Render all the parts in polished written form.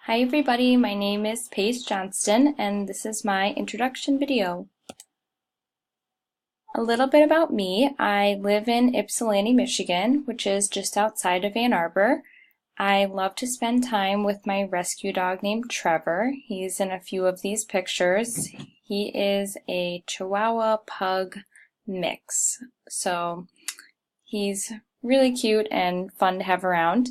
Hi everybody, my name is Paige Johnston and this is my introduction video. A little bit about me. I live in Ypsilanti, Michigan, which is just outside of Ann Arbor. I love to spend time with my rescue dog named Trevor. He's in a few of these pictures. He is a Chihuahua Pug mix, so he's really cute and fun to have around.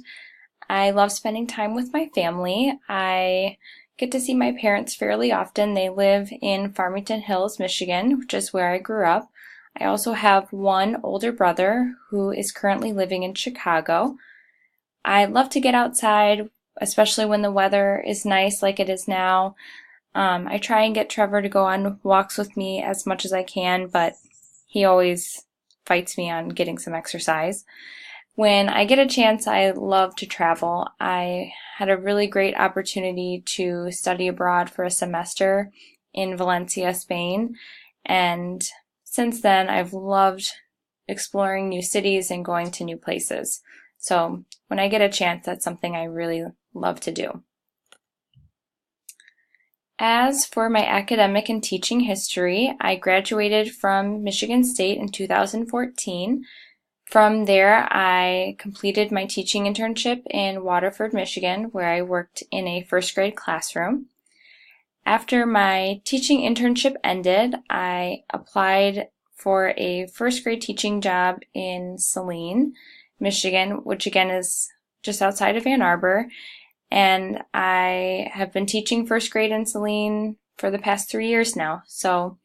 I love spending time with my family. I get to see my parents fairly often. They live in Farmington Hills, Michigan, which is where I grew up. I also have one older brother who is currently living in Chicago. I love to get outside, especially when the weather is nice like it is now. I try and get Trevor to go on walks with me as much as I can, but he always fights me on getting some exercise. When I get a chance, I love to travel. I had a really great opportunity to study abroad for a semester in Valencia, Spain, and since then I've loved exploring new cities and going to new places. So when I get a chance, that's something I really love to do. As for my academic and teaching history, I graduated from Michigan State in 2014. From there, I completed my teaching internship in Waterford, Michigan, where I worked in a first grade classroom. After my teaching internship ended, I applied for a first grade teaching job in Saline, Michigan, which again is just outside of Ann Arbor. And I have been teaching first grade in Saline for the past 3 years now. So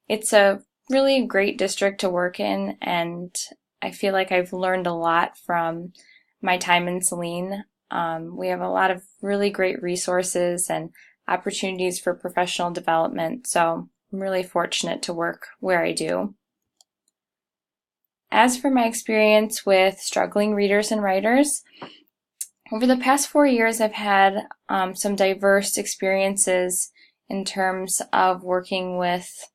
it's a really great district to work in, and I feel like I've learned a lot from my time in Saline. We have a lot of really great resources and opportunities for professional development, so I'm really fortunate to work where I do. As for my experience with struggling readers and writers, over the past 4 years I've had some diverse experiences in terms of working with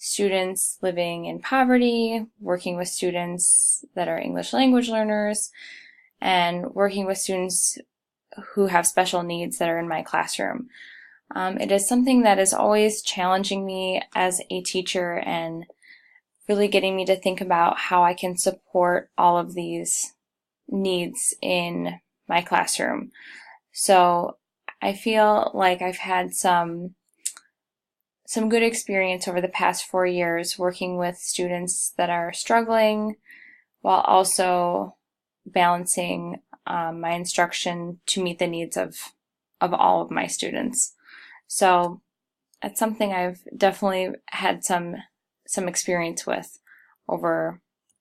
students living in poverty, working with students that are English language learners, and working with students who have special needs that are in my classroom. It is something that is always challenging me as a teacher and really getting me to think about how I can support all of these needs in my classroom. So I feel like I've had some good experience over the past 4 years working with students that are struggling while also balancing my instruction to meet the needs of all of my students. So that's something I've definitely had some experience with over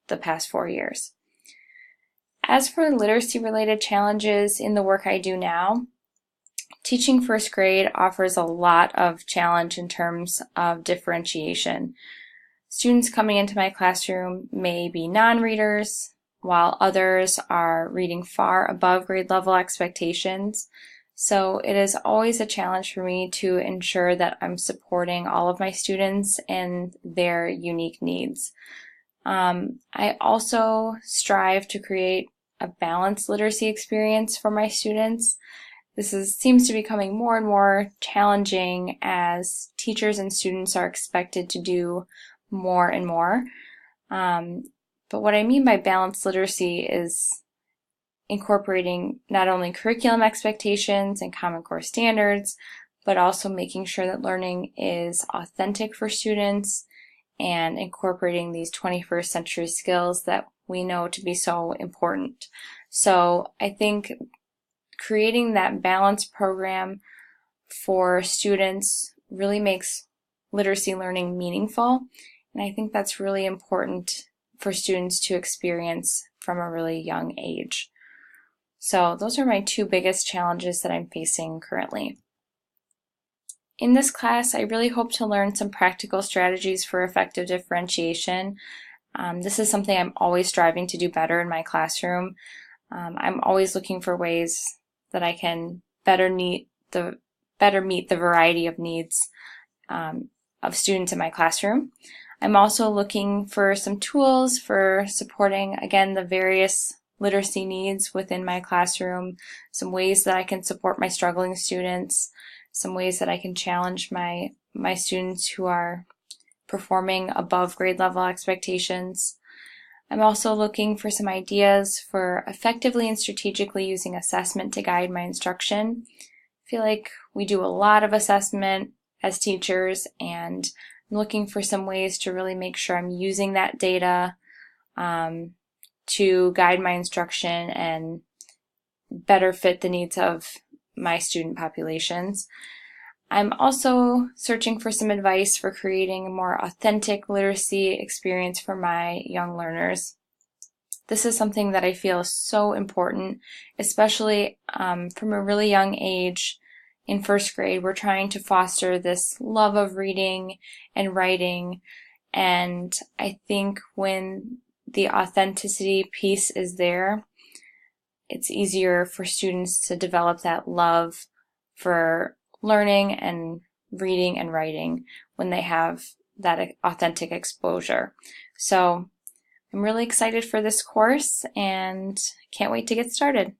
the past 4 years. As for literacy-related challenges in the work I do now, teaching first grade offers a lot of challenge in terms of differentiation. Students coming into my classroom may be non-readers, while others are reading far above grade level expectations. So it is always a challenge for me to ensure that I'm supporting all of my students and their unique needs. I also strive to create a balanced literacy experience for my students. This seems to be becoming more and more challenging as teachers and students are expected to do more and more. But what I mean by balanced literacy is incorporating not only curriculum expectations and Common Core standards, but also making sure that learning is authentic for students and incorporating these 21st century skills that we know to be so important. So I think creating that balanced program for students really makes literacy learning meaningful, and I think that's really important for students to experience from a really young age. So those are my two biggest challenges that I'm facing currently. In this class, I really hope to learn some practical strategies for effective differentiation. This is something I'm always striving to do better in my classroom. I'm always looking for ways that I can better meet the variety of needs of students in my classroom. I'm also looking for some tools for supporting, again, the various literacy needs within my classroom, some ways that I can support my struggling students, some ways that I can challenge my students who are performing above grade level expectations. I'm also looking for some ideas for effectively and strategically using assessment to guide my instruction. I feel like we do a lot of assessment as teachers, and I'm looking for some ways to really make sure I'm using that data to guide my instruction and better fit the needs of my student populations. I'm also searching for some advice for creating a more authentic literacy experience for my young learners. This is something that I feel is so important, especially from a really young age. In first grade, we're trying to foster this love of reading and writing, and I think when the authenticity piece is there, it's easier for students to develop that love for learning and reading and writing when they have that authentic exposure. So I'm really excited for this course and can't wait to get started.